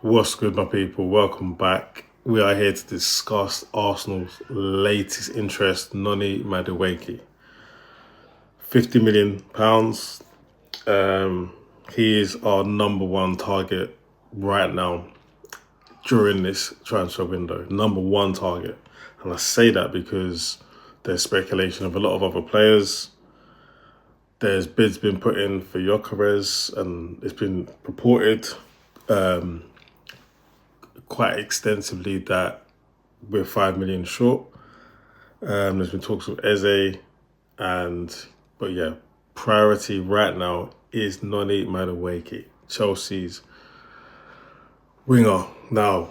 What's good, my people? Welcome back. We are here to discuss Arsenal's latest interest, Noni Madueke. £50 million. He is our number one target right now during this transfer window. Number one target. And I say that because there's speculation of a lot of other players. There's bids been put in for Gyökeres, and it's been reported quite extensively that we're 5 million short. There's been talks of Eze, but yeah, priority right now is Noni Madueke, Chelsea's winger. Now,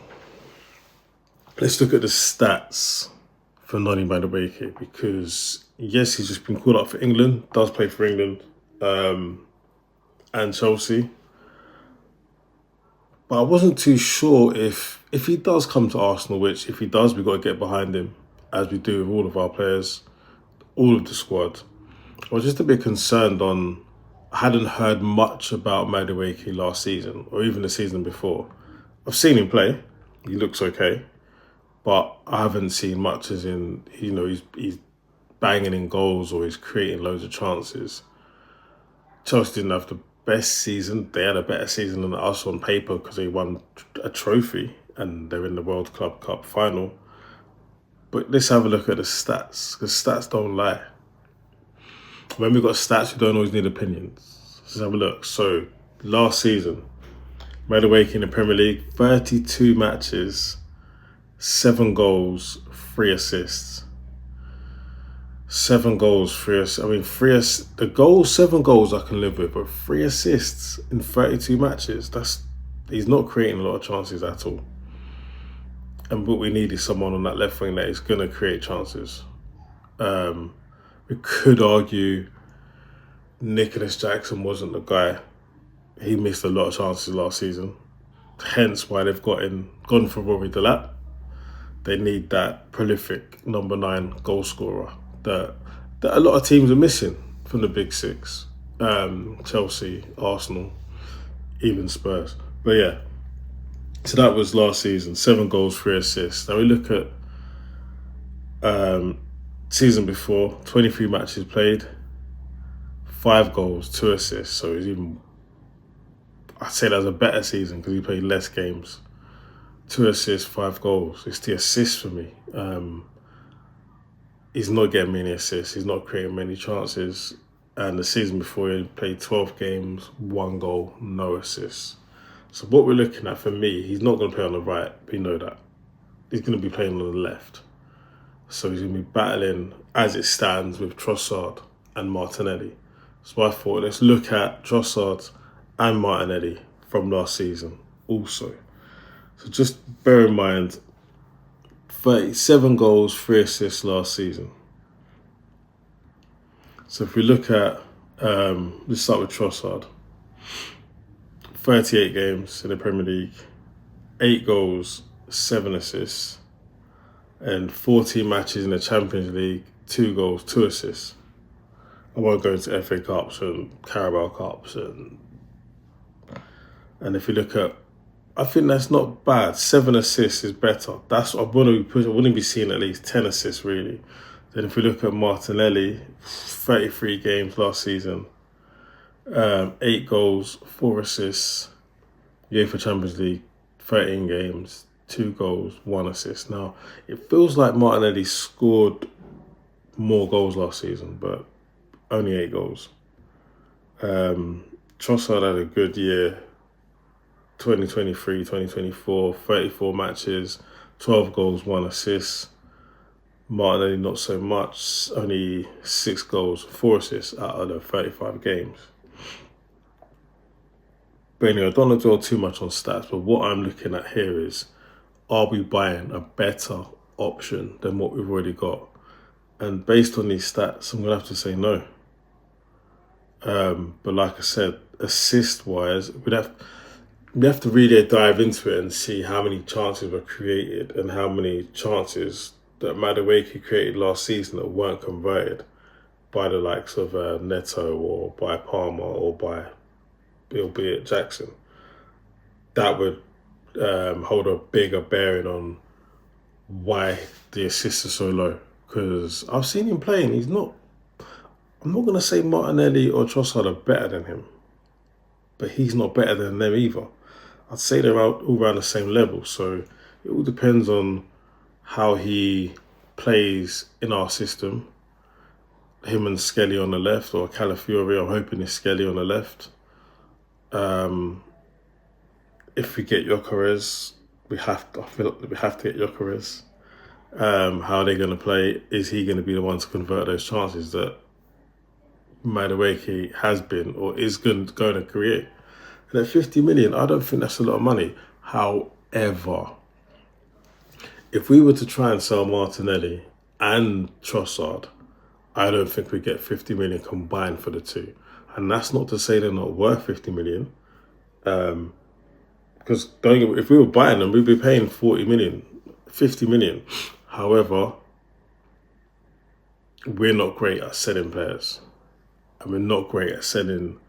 let's look at the stats for Noni Madueke, because yes, he's just been called up for England, does play for England and Chelsea. But I wasn't too sure if he does come to Arsenal, which if he does, we've got to get behind him, as we do with all of our players, all of the squad. I was just a bit concerned I hadn't heard much about Madueke last season, or even the season before. I've seen him play, he looks okay, but I haven't seen much as in, he's banging in goals or he's creating loads of chances. Chelsea didn't have the best season. They had a better season than us on paper because they won a trophy and they're in the World Club Cup final. But let's have a look at the stats, because stats don't lie. When we've got stats, we don't always need opinions. Let's have a look. So, last season, Madueke in the Premier League, 32 matches, 7 goals, 3 assists. 7 goals, 3 assists. I mean, 7 goals I can live with, but 3 assists in 32 matches, he's not creating a lot of chances at all. And what we need is someone on that left wing that is going to create chances. We could argue Nicholas Jackson wasn't the guy. He missed a lot of chances last season. Hence why they've gone for Rory Delap. They need that prolific number 9 goal scorer that a lot of teams are missing from the big six. Chelsea, Arsenal, even Spurs. But yeah, so that was last season, 7 goals, 3 assists. Now we look at season before, 23 matches played, 5 goals, 2 assists. So I'd say that was a better season because he played less games. 2 assists, 5 goals. It's the assist for me. He's not getting many assists. He's not creating many chances. And the season before, he played 12 games, 1 goal, no assists. So what we're looking at, for me, he's not going to play on the right. We know that. He's going to be playing on the left. So he's going to be battling, as it stands, with Trossard and Martinelli. So I thought, let's look at Trossard and Martinelli from last season also. So just bear in mind, 37 goals, 3 assists last season. So if we look at, let's start with Trossard. 38 games in the Premier League, 8 goals, 7 assists, and 14 matches in the Champions League, 2 goals, 2 assists. I won't go into FA Cups and Carabao Cups, and if you look at, I think that's not bad. 7 assists is better. That's what I wouldn't be seeing at least 10 assists really. Then if we look at Martinelli, 33 games last season, 8 goals, 4 assists. UEFA Champions League, 13 games, 2 goals, 1 assist. Now, it feels like Martinelli scored more goals last season, but only 8 goals. Trossard had a good year. 2023, 2024, 34 matches, 12 goals, 1 assist. Martinelli not so much, only 6 goals, 4 assists out of the 35 games. But anyway, I don't want to dwell too much on stats, but what I'm looking at here is, are we buying a better option than what we've already got? And based on these stats, I'm going to have to say no. But like I said, assist-wise, we have to really dive into it and see how many chances were created and how many chances that Madueke created last season that weren't converted by the likes of Neto or by Palmer or by, albeit Jackson. That would hold a bigger bearing on why the assists are so low. Because I've seen him play and he's not, I'm not going to say Martinelli or Trossard are better than him, but he's not better than them either. I'd say they're all around the same level. So it all depends on how he plays in our system. Him and Skelly on the left, or Calafiori, I'm hoping it's Skelly on the left. If we get Gyökeres, I feel like we have to get Gyökeres. How are they going to play? Is he going to be the one to convert those chances that Madueke has been or is going to create? And at 50 million, I don't think that's a lot of money. However, if we were to try and sell Martinelli and Trossard, I don't think we get 50 million combined for the two. And that's not to say they're not worth 50 million. Because if we were buying them, we'd be paying 40 million, 50 million. However, we're not great at selling players. And we're not great at selling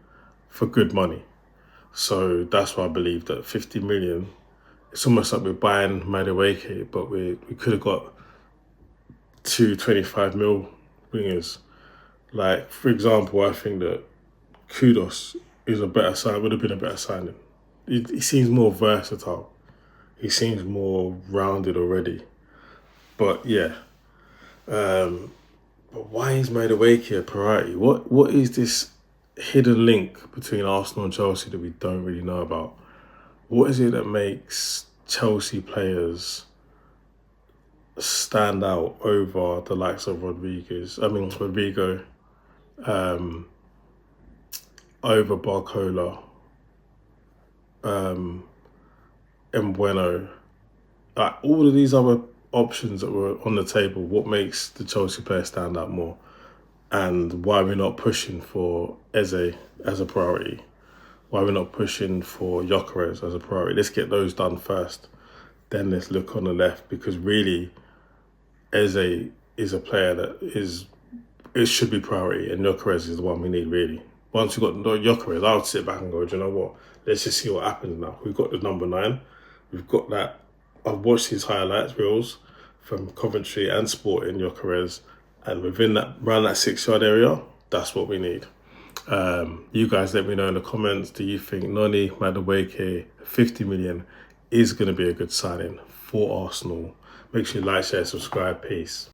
for good money. So that's why I believe that 50 million, it's almost like we're buying Madueke, but we could have got 25 mil wingers. Like, for example, I think that Kudos is would have been a better signing. He seems more versatile. He seems more rounded already. But yeah. But why is Madueke a priority? What is this hidden link between Arsenal and Chelsea that we don't really know about? What is it that makes Chelsea players stand out over the likes of Rodrigo, over Barcola, Mbeumo, all of these other options that were on the table? What makes the Chelsea player stand out more? And why we're not pushing for Eze as a priority? Why we're not pushing for Gyökeres as a priority? Let's get those done first. Then let's look on the left, because really Eze is a player that it should be priority, and Gyökeres is the one we need really. Once we've got Gyökeres, I would sit back and go, do you know what? Let's just see what happens now. We've got the number 9. We've got that. I've watched his highlights reels from Coventry and Sporting, Gyökeres, and within around that 6-yard area, that's what we need. You guys let me know in the comments, do you think Noni Madueke 50 million is going to be a good signing for Arsenal? Make sure you like, share, subscribe. Peace.